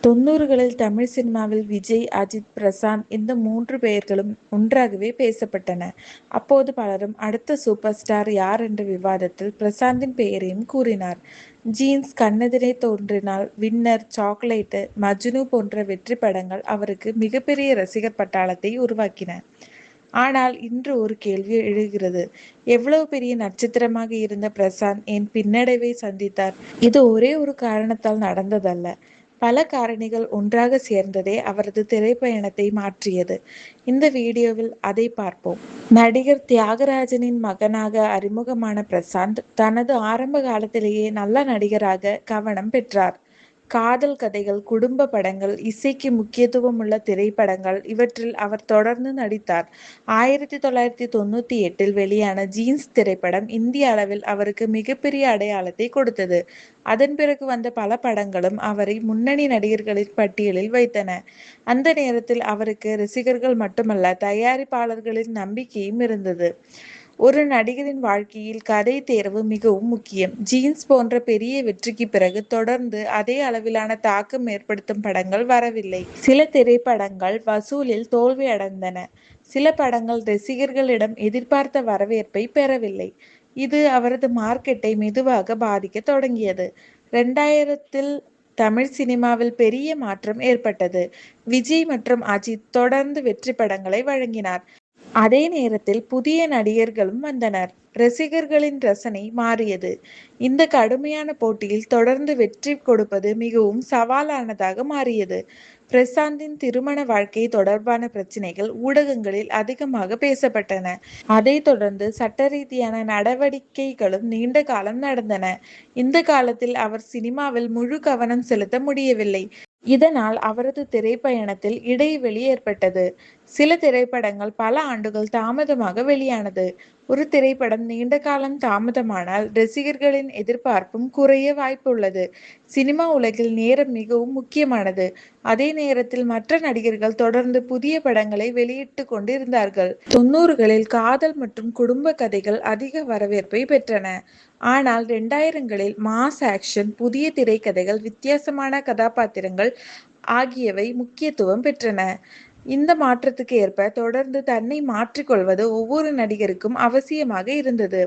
90களில் தமிழ் சினிமாவில் விஜய், அஜித், பிரசாந்த் இந்த 3 பெயர்களும் ஒன்றாகவே பேசப்பட்டன. அப்போது பலரும் அடுத்த சூப்பர் ஸ்டார் யார் என்ற விவாதத்தில் பிரசாந்தின் பெயரையும் கூறினார். ஜீன்ஸ், கண்ணெதிரே தோன்றினால், வின்னர், சாக்லேட்டு, மஜ்னு போன்ற வெற்றி படங்கள் அவருக்கு மிகப்பெரிய ரசிகர் பட்டாளத்தை உருவாக்கின. ஆனால் இன்று ஒரு கேள்வி எழுகிறது. எவ்வளவு பெரிய நட்சத்திரமாக இருந்த பிரசாந்த் ஏன் பின்னடைவை சந்தித்தார்? இது ஒரே ஒரு காரணத்தால் நடந்ததல்ல. பல காரணிகள் ஒன்றாக சேர்ந்ததே அவரது திரைப்பயணத்தை மாற்றியது. இந்த வீடியோவில் அதை பார்ப்போம். நடிகர் தியாகராஜனின் மகனாக அறிமுகமான பிரசாந்த் தனது ஆரம்ப காலத்திலேயே நல்ல நடிகராக கவனம் பெற்றார். காதல் கதைகள், குடும்ப படங்கள், இசைக்கு முக்கியத்துவம் உள்ள திரைப்படங்கள் இவற்றில் அவர் தொடர்ந்து நடித்தார். 1998 வெளியான ஜீன்ஸ் திரைப்படம் இந்திய அளவில் அவருக்கு மிகப்பெரிய அடையாளத்தை கொடுத்தது. அதன் பிறகு வந்த பல படங்களும் அவரை முன்னணி நடிகர்களின் பட்டியலில் வைத்தன. அந்த நேரத்தில் அவருக்கு ரசிகர்கள் மட்டுமல்ல, தயாரிப்பாளர்களின் நம்பிக்கையும் இருந்தது. ஒரு நடிகரின் வாழ்க்கையில் கதை தேர்வு மிகவும் முக்கியம். ஜீன்ஸ் போன்ற பெரிய வெற்றிக்கு பிறகு தொடர்ந்து அதே அளவிலான தாக்கம் ஏற்படுத்தும் படங்கள் வரவில்லை. சில திரைப்படங்கள் வசூலில் தோல்வி அடைந்தன. சில படங்கள் ரசிகர்களிடம் எதிர்பார்த்த வரவேற்பை பெறவில்லை. இது அவரது மார்க்கெட்டை மெதுவாக பாதிக்க தொடங்கியது. 2000 தமிழ் சினிமாவில் பெரிய மாற்றம் ஏற்பட்டது. விஜய் மற்றும் அஜித் தொடர்ந்து வெற்றி படங்களை வழங்கினார். அதே நேரத்தில் புதிய நடிகர்களும் வந்தனர். ரசிகர்களின் ரசனை மாறியது. இந்த கடுமையான போட்டியில் தொடர்ந்து வெற்றி கொடுப்பது மிகவும் சவாலானதாக மாறியது. பிரசாந்தின் திருமண வாழ்க்கை தொடர்பான பிரச்சனைகள் ஊடகங்களில் அதிகமாக பேசப்பட்டன. அதைத் தொடர்ந்து சட்ட ரீதியான நடவடிக்கைகளும் நீண்ட காலம் நடந்தன. இந்த காலத்தில் அவர் சினிமாவில் முழு கவனம் செலுத்த முடியவில்லை. இதனால் அவரது திரைப்பயணத்தில் இடைவெளி ஏற்பட்டது. சில திரைப்படங்கள் பல ஆண்டுகள் தாமதமாக வெளியானது. ஒரு திரைப்படம் நீண்ட காலம் தாமதமானால் ரசிகர்களின் எதிர்பார்ப்பும் குறைய வாய்ப்புள்ளது. சினிமா உலகில் நேரம் மிகவும் முக்கியமானது. அதே நேரத்தில் மற்ற நடிகர்கள் தொடர்ந்து புதிய படங்களை வெளியிட்டு கொண்டிருந்தார்கள். 90களில் காதல் மற்றும் குடும்ப கதைகள் அதிக வரவேற்பை பெற்றன. ஆனால் 2000களில் மாஸ் ஆக்ஷன், புதிய திரைக்கதைகள், வித்தியாசமான கதாபாத்திரங்கள் ஆகியவை முக்கியத்துவம் பெற்றன. இந்த மாற்றத்துக்கு ஏற்ப தொடர்ந்து தன்னை மாற்றிக்கொள்வது ஒவ்வொரு நடிகருக்கும் அவசியமாக இருந்தது.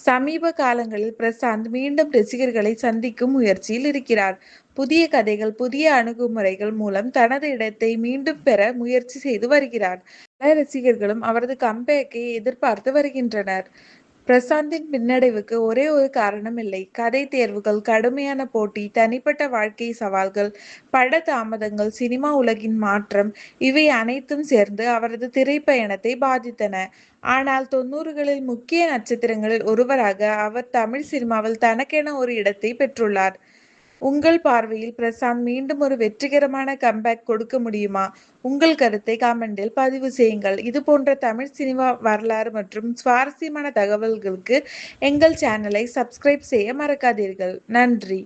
சமீப காலங்களில் பிரசாந்த் மீண்டும் ரசிகர்களை சந்திக்கும் முயற்சியில் இருக்கிறார். புதிய கதைகள், புதிய அணுகுமுறைகள் மூலம் தனது இடத்தை மீண்டும் பெற முயற்சி செய்து வருகிறார். பல ரசிகர்களும் அவரது கம்பேக்கை எதிர்பார்த்து வருகின்றனர். பிரசாந்தின் பின்னடைவுக்கு ஒரே ஒரு காரணம் இல்லை. கதை தேர்வுகள், கடுமையான போட்டி, தனிப்பட்ட வாழ்க்கை சவால்கள், பட தாமதங்கள், சினிமா உலகின் மாற்றம் இவை அனைத்தும் சேர்ந்து அவரது திரைப்பயணத்தை பாதித்தன. ஆனால் 90களில் முக்கிய நட்சத்திரங்களில் ஒருவராக அவர் தமிழ் சினிமாவில் தனக்கென ஒரு இடத்தை பெற்றுள்ளார். உங்கள் பார்வையில் பிரசாந்த் மீண்டும் ஒரு வெற்றிகரமான கம்பேக் கொடுக்க முடியுமா? உங்கள் கருத்தை கமெண்டில் பதிவு செய்யுங்கள். இது போன்ற தமிழ் சினிமா வரலாறு மற்றும் சுவாரஸ்யமான தகவல்களுக்கு எங்கள் சேனலை சப்ஸ்கிரைப் செய்ய மறக்காதீர்கள். நன்றி.